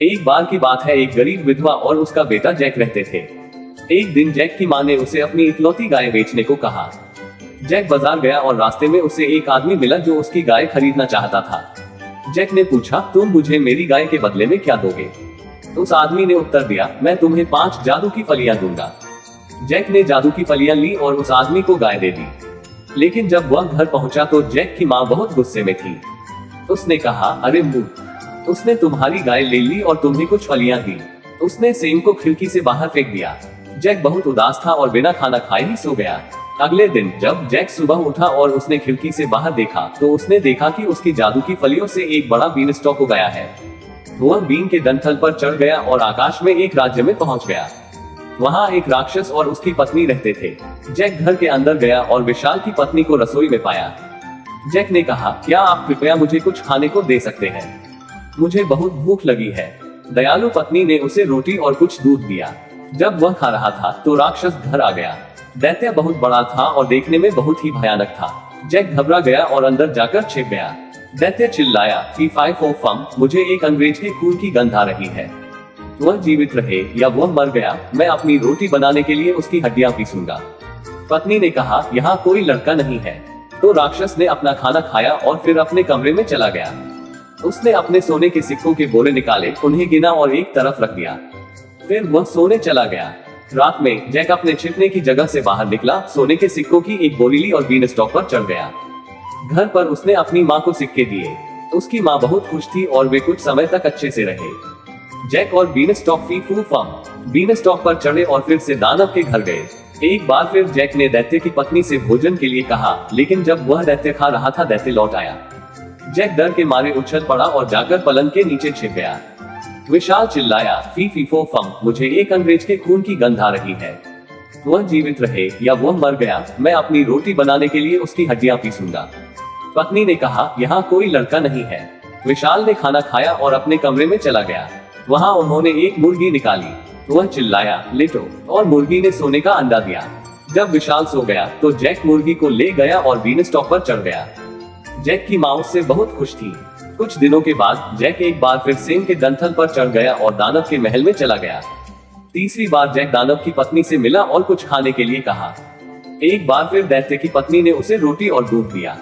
एक बार की बात है, एक गरीब विधवा और उसका बेटा जैक रहते थे। एक दिन जैक की माँ ने उसे अपनी इकलौती गाय बेचने को कहा। जैक बाजार गया और रास्ते में उसे एक आदमी मिला जो उसकी गाय खरीदना चाहता था। जैक ने पूछा, तुम मुझे मेरी गाय के बदले में क्या दोगे? उस आदमी ने उत्तर दिया, मैं तुम्हें 5 जादू की फलियां दूंगा। जैक ने जादू की फलियां ली और उस आदमी को गाय दे दी। लेकिन जब वह घर पहुंचा तो जैक की माँ बहुत गुस्से में थी। उसने कहा, अरे मूर्ख, उसने तुम्हारी गाय ले ली और तुम्हें कुछ फलियां दी। उसने सेम को खिड़की से बाहर फेंक दिया। जैक बहुत उदास था और बिना खाना खाए ही सो गया। अगले दिन जब जैक सुबह उठा और उसने खिड़की से बाहर देखा तो उसने देखा कि उसकी जादू की फलियों से एक बड़ा बीन स्टॉक हो गया है। वह बीन के डंठल पर चढ़ गया और आकाश में एक राज्य में पहुंच गया। वहां एक राक्षस और उसकी पत्नी रहते थे। जैक घर के अंदर गया और विशाल की पत्नी को रसोई में पाया। जैक ने कहा, क्या आप कृपया मुझे कुछ खाने को दे सकते हैं? मुझे बहुत भूख लगी है। दयालु पत्नी ने उसे रोटी और कुछ दूध दिया। जब वह खा रहा था तो राक्षस घर आ गया। दैत्य बहुत बड़ा था और देखने में बहुत ही भयानक था। जैक घबरा गया और अंदर जाकर छिप गया। दैत्य चिल्लाया, फी फाई फो फम, मुझे एक अंग्रेज के खून की गंध आ रही है। वह जीवित रहे या वह मर गया, मैं अपनी रोटी बनाने के लिए उसकी हड्डियां पीसूंगा। पत्नी ने कहा, यहाँ कोई लड़का नहीं है। तो राक्षस ने अपना खाना खाया और फिर अपने कमरे में चला गया। उसने अपने सोने के सिक्कों के बोरे निकाले, उन्हें गिना और एक तरफ रख दिया। फिर वह सोने चला गया। रात में जैक अपने छिपने की जगह से बाहर निकला, सोने के सिक्कों की एक बोरी ली और बीन स्टॉक पर चढ़ गया। घर पर उसने अपनी माँ को सिक्के दिए। उसकी माँ बहुत खुश थी और वे कुछ समय तक अच्छे से रहे। जैक और बीन स्टॉक फी फू फम बीन स्टॉक पर चढ़े और फिर से दानव के घर गए। एक बार फिर जैक ने दैत्य की पत्नी से भोजन के लिए कहा, लेकिन जब वह दैत्य खा रहा था दैत्य लौट आया। जैक डर के मारे उछल पड़ा और जाकर पलंग के नीचे छिप गया। विशाल चिल्लाया, फी फी फो फम, मुझे एक अंग्रेज के खून की गंध आ रही है। वह जीवित रहे या वह मर गया, मैं अपनी रोटी बनाने के लिए उसकी हड्डियां पीसूंगा। पत्नी ने कहा, यहाँ कोई लड़का नहीं है। विशाल ने खाना खाया और अपने कमरे में चला गया। वहाँ उन्होंने एक मुर्गी निकाली। वह चिल्लाया, लेटो, और मुर्गी ने सोने का अंडा दिया। जब विशाल सो गया तो जैक मुर्गी को ले गया और बीन स्टॉक पर चढ़ गया। जैक की माँ उससे बहुत खुश थी। कुछ दिनों के बाद जैक एक बार फिर सेम के डंठल पर चढ़ गया और दानव के महल में चला गया। तीसरी बार जैक दानव की पत्नी से मिला और कुछ खाने के लिए कहा। एक बार फिर दैत्य की पत्नी ने उसे रोटी और दूध दिया।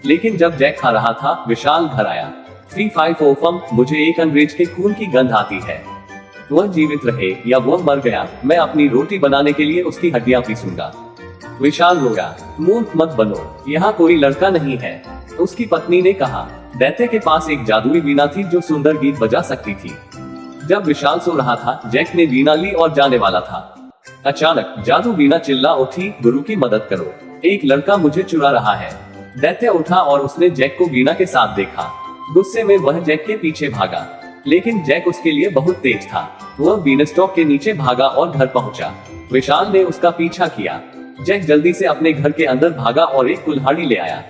लेकिन जब जैक खा रहा था, विशाल घर आया। फी फाई फो फम, मुझे एक अंग्रेज के खून की गंध आती है। वह जीवित रहे या वह मर गया, मैं अपनी रोटी बनाने के लिए उसकी हड्डियां पीसूंगा। विशाल रोया, मूर्ख मत बनो, यहाँ कोई लड़का नहीं है। उसकी पत्नी ने कहा, दैत्य के पास एक जादुई वीणा थी जो सुंदर गीत बजा सकती थी। जब विशाल सो रहा था, जैक ने वीणा ली और जाने वाला था। अचानक जादू वीणा चिल्ला उठी, गुरु की मदद करो, एक लड़का मुझे चुरा रहा है। दैत्य उठा और उसने जैक को वीणा के साथ देखा। गुस्से में वह जैक के पीछे भागा, लेकिन जैक उसके लिए बहुत तेज था। वह बीन स्टॉक के नीचे भागा और घर पहुंचा। विशाल ने उसका पीछा किया। जैक जल्दी से अपने घर के अंदर भागा और एक कुल्हाड़ी ले आया।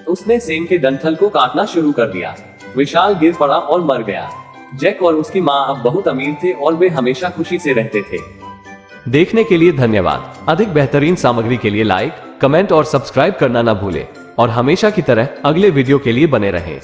उसने सेम के डंठल को काटना शुरू कर दिया। विशाल गिर पड़ा और मर गया। जैक और उसकी माँ अब बहुत अमीर थे और वे हमेशा खुशी से रहते थे। देखने के लिए धन्यवाद। अधिक बेहतरीन सामग्री के लिए लाइक, कमेंट और सब्सक्राइब करना न भूलें और हमेशा की तरह अगले वीडियो के लिए बने रहें।